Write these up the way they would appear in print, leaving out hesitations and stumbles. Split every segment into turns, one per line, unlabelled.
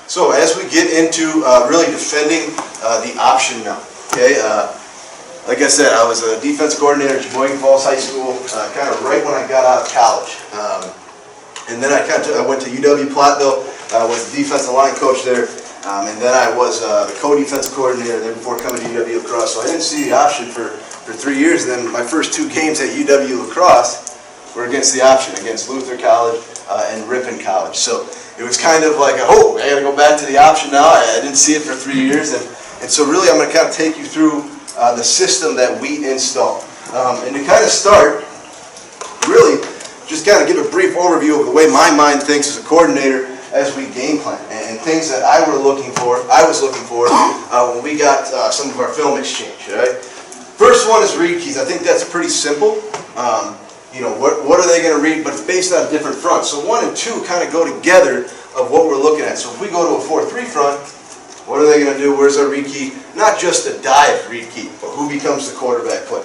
So as we get into really defending the option now, okay, like I said, I was a defense coordinator at Sheboygan Falls High School kind of right when I got out of college. And then I went to UW-Platteville, was the defensive line coach there, and then I was the co-defensive coordinator there before coming to UW La Crosse. So I didn't see the option for 3 years, and then my first 2 games at UW La Crosse were against the option, against Luther College and Ripon College. So it was kind of like, oh, I got to go back to the option now. I didn't see it for 3 years, and so really I'm going to kind of take you through the system that we install. And to kind of start, really just kind of give a brief overview of the way my mind thinks as a coordinator as we game plan and things that I was looking for when we got some of our film exchange. Right? First one is read keys. I think that's pretty simple. You know, what are they going to read? But it's based on different fronts. So 1 and 2 kind of go together of what we're looking at. So if we go to a 4-3 front, what are they going to do? Where's our read key? Not just the dive read key, but who becomes the quarterback play?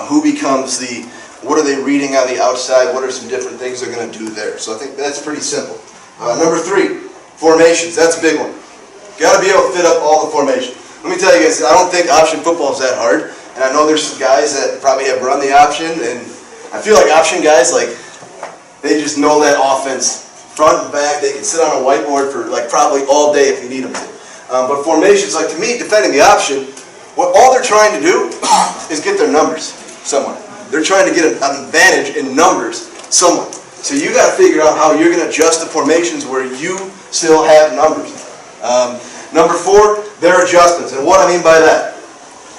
Who becomes the, what are they reading on the outside? What are some different things they're going to do there? So I think that's pretty simple. Number 3, formations. That's a big one. Got to be able to fit up all the formations. Let me tell you guys, I don't think option football is that hard. And I know there's some guys that probably have run the option, and I feel like option guys, like, they just know that offense front and back. They can sit on a whiteboard for like probably all day if you need them to. But formations, like to me, defending the option, what all they're trying to do is get their numbers somewhere. They're trying to get an advantage in numbers somewhere. So you got to figure out how you're going to adjust the formations where you still have numbers. Number 4, their adjustments. And what I mean by that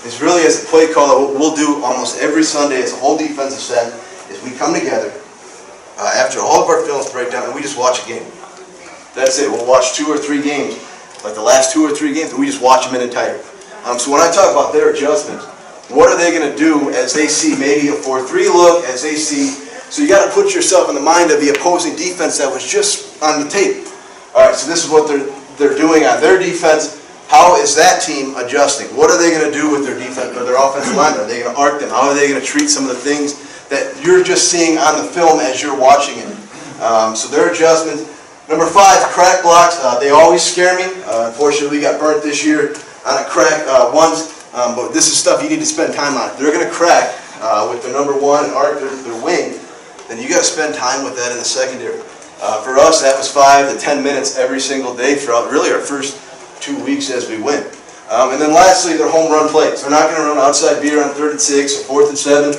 is really as a play caller, what we'll do almost every Sunday as a whole defensive set is we come together after all of our films break down and we just watch a game. That's it. We'll watch 2 or 3 games, like the last 2 or 3 games, and we just watch them in entirety. So when I talk about their adjustments, what are they going to do as they see maybe a 4-3 look, as they see, so you got to put yourself in the mind of the opposing defense that was just on the tape. All right, so this is what they're doing on their defense. How is that team adjusting? What are they going to do with their defense or their offensive line? Are they going to arc them? How are they going to treat some of the things that you're just seeing on the film as you're watching it? So their adjustments. Number 5, crack blocks. They always scare me. Unfortunately, we got burnt this year on a crack once, but this is stuff you need to spend time on. If they're going to crack with their number 1 and arc their wing, then you got to spend time with that in the secondary. For us, that was 5 to 10 minutes every single day throughout really our first 2 weeks as we went. And then lastly, their home run plays. They're not going to run outside beer on 3rd and 6 or 4th and 7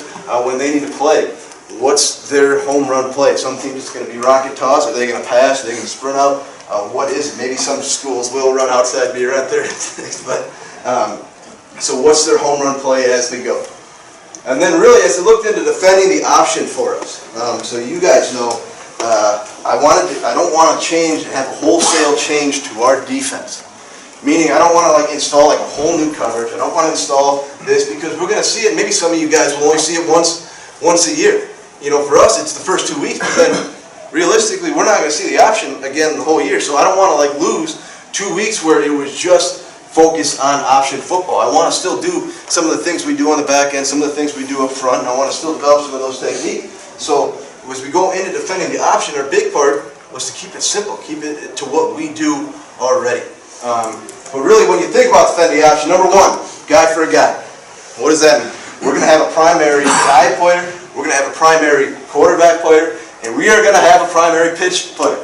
when they need to play. What's their home run play? Some teams it's going to be rocket toss. Are they going to pass? Are they going to sprint out? What is it? Maybe some schools will run outside beer on 3rd and 6. But so what's their home run play as they go? And then really, as I looked into defending the option for us, so you guys know, I don't want to change and have a wholesale change to our defense. Meaning I don't want to like install like a whole new coverage. I don't want to install this because we're going to see it. Maybe some of you guys will only see it once a year. You know, for us it's the first 2 weeks, but then realistically we're not going to see the option again the whole year. So I don't want to like lose 2 weeks where it was just focused on option football. I want to still do some of the things we do on the back end, some of the things we do up front, and I want to still develop some of those techniques. So as we go into defending the option, our big part was to keep it simple, keep it to what we do already. But really, when you think about defending the option, number 1, guy for a guy. What does that mean? We're going to have a primary guy player, we're going to have a primary quarterback player, and we are going to have a primary pitch player.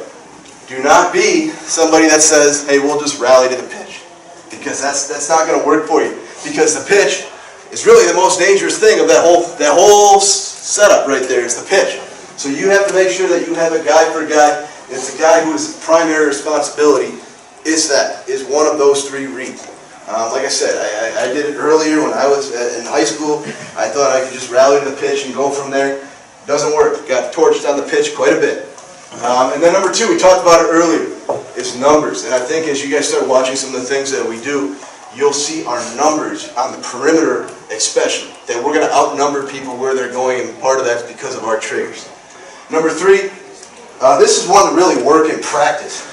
Do not be somebody that says, hey, we'll just rally to the pitch. Because that's not going to work for you. Because the pitch is really the most dangerous thing of that whole setup right there is the pitch. So you have to make sure that you have a guy for a guy. It's a guy whose primary responsibility is one of those 3 reads. Like I said, I did it earlier when I was in high school. I thought I could just rally to the pitch and go from there. Doesn't work. Got torched on the pitch quite a bit. And then number 2, we talked about it earlier, is numbers. And I think as you guys start watching some of the things that we do, you'll see our numbers on the perimeter especially, that we're going to outnumber people where they're going, and part of that's because of our triggers. Number 3, this is one to really work in practice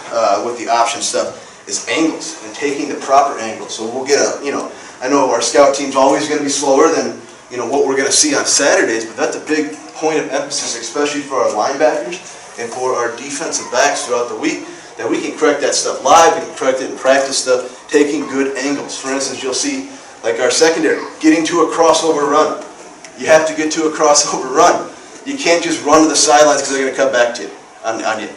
with the option stuff, is angles and taking the proper angles. So we'll get I know our scout team's always going to be slower than what we're going to see on Saturdays, but that's a big point of emphasis, especially for our linebackers and for our defensive backs throughout the week, that we can correct that stuff live, we can correct it in practice stuff, taking good angles. For instance, you'll see, like our secondary, getting to a crossover run. You have to get to a crossover run. You can't just run to the sidelines because they're going to cut back to you, on you.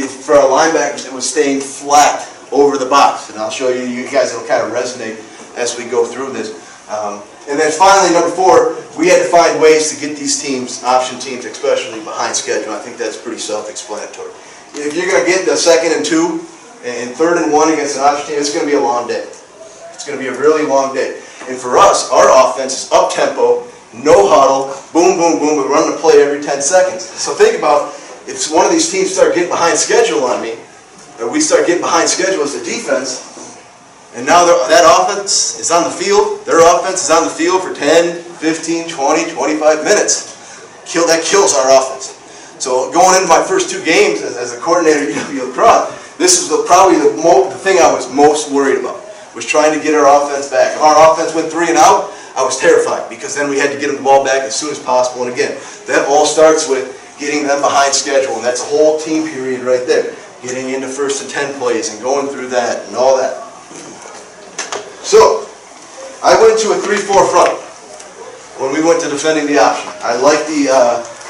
For our linebackers, it was staying flat over the box. And I'll show you, you guys, it'll kind of resonate as we go through this. And then finally, number 4, we had to find ways to get these teams, option teams especially, behind schedule. I think that's pretty self-explanatory. If you're going to get the 2nd and 2 and 3rd and 1 against an option team, it's going to be a long day. It's going to be a really long day. And for us, our offense is up-tempo, no huddle, boom, boom, boom, we run the play every 10 seconds. So think about if one of these teams start getting behind schedule on me, or we start getting behind schedule as a defense, and now that offense is on the field, their offense is on the field for 10, 15, 20, 25 minutes. That kills our offense. So going into my first 2 games as a coordinator at UW lacrosse, this is probably the thing I was most worried about, was trying to get our offense back. If our offense went 3 and out, I was terrified because then we had to get them the ball back as soon as possible. And again, that all starts with getting them behind schedule, and that's a whole team period right there. Getting into 1st and 10 plays and going through that and all that. So, I went to a 3-4 front when we went to defending the option. I like the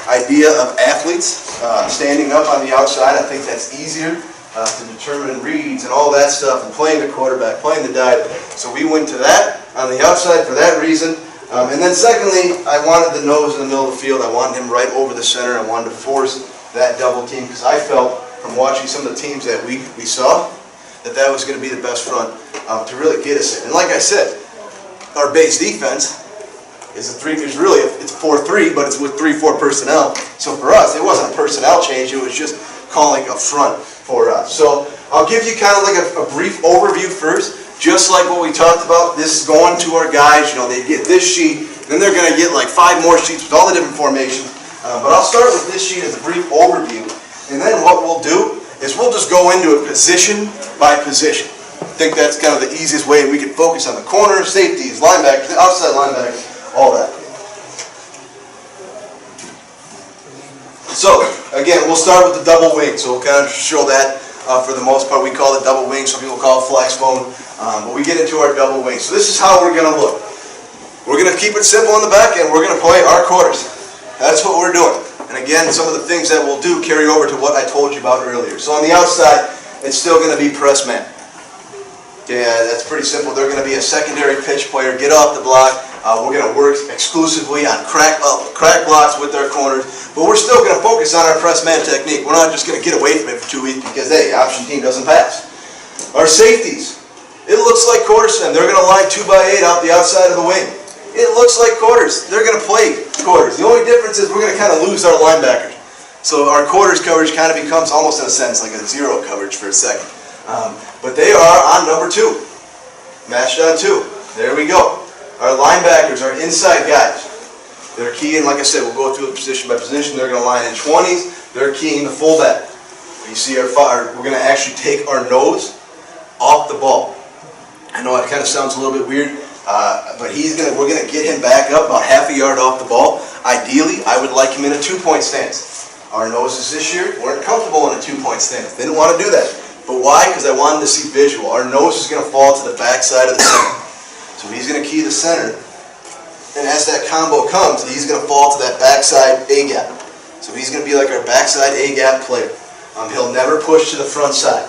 idea of athletes standing up on the outside. I think that's easier to determine reads and all that stuff, and playing the quarterback, playing the dive. So we went to that on the outside for that reason. And then secondly, I wanted the nose in the middle of the field. I wanted him right over the center. I wanted to force that double team because I felt from watching some of the teams that we saw that was going to be the best front to really get us in. And like I said, our base defense is it's 4-3, but it's with 3-4 personnel. So for us, it wasn't a personnel change. It was just calling a front for us. So I'll give you kind of like a brief overview first, just like what we talked about. This is going to our guys. They get this sheet, then they're going to get like 5 more sheets with all the different formations. But I'll start with this sheet as a brief overview, and then what we'll do is we'll just go into it position by position. I think that's kind of the easiest way, and we can focus on the corners, safeties, linebackers, the outside linebackers, all that. So, again, we'll start with the double wing. So we'll kind of show that for the most part. We call it double wing. Some people call it flexbone. But we get into our double wing. So this is how we're going to look. We're going to keep it simple in the back end. We're going to play our quarters. That's what we're doing. And again, some of the things that we'll do carry over to what I told you about earlier. So on the outside, it's still going to be press man. Yeah, that's pretty simple. They're going to be a secondary pitch player. Get off the block. We're going to work exclusively on crack blocks with our corners, but we're still going to focus on our press man technique. We're not just going to get away from it for 2 weeks because, hey, option team doesn't pass. Our safeties, it looks like quarter stem. They're going to line 2x8 out the outside of the wing. It looks like quarters. They're going to play quarters. The only difference is we're going to kind of lose our linebackers. So our quarters coverage kind of becomes almost in a sense like a 0 coverage for a second. But they are on number 2, matched on 2. There we go. Our linebackers are inside guys. They're keying, like I said, we'll go through it position by position. They're going to line in 20s. They're keying the fullback. You see we're going to actually take our nose off the ball. I know it kind of sounds a little bit weird, but we're going to get him back up about half a yard off the ball. Ideally, I would like him in a 2-point stance. Our noses this year weren't comfortable in a 2-point stance. They didn't want to do that. But why? Because I wanted to see visual. Our nose is going to fall to the back side of the center. So he's going to key the center, and as that combo comes, he's going to fall to that backside A-gap. So he's going to be like our backside A-gap player. He'll never push to the front side.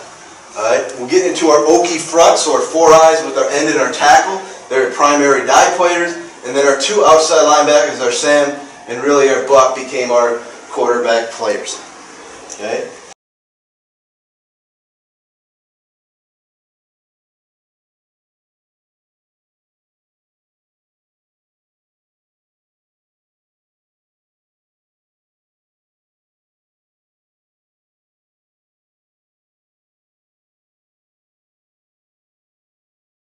All right, we'll get into our Okie front, so our 4 eyes with our end and our tackle. They're primary dive players, and then our 2 outside linebackers are Sam, and really our buck became our quarterback players. Okay.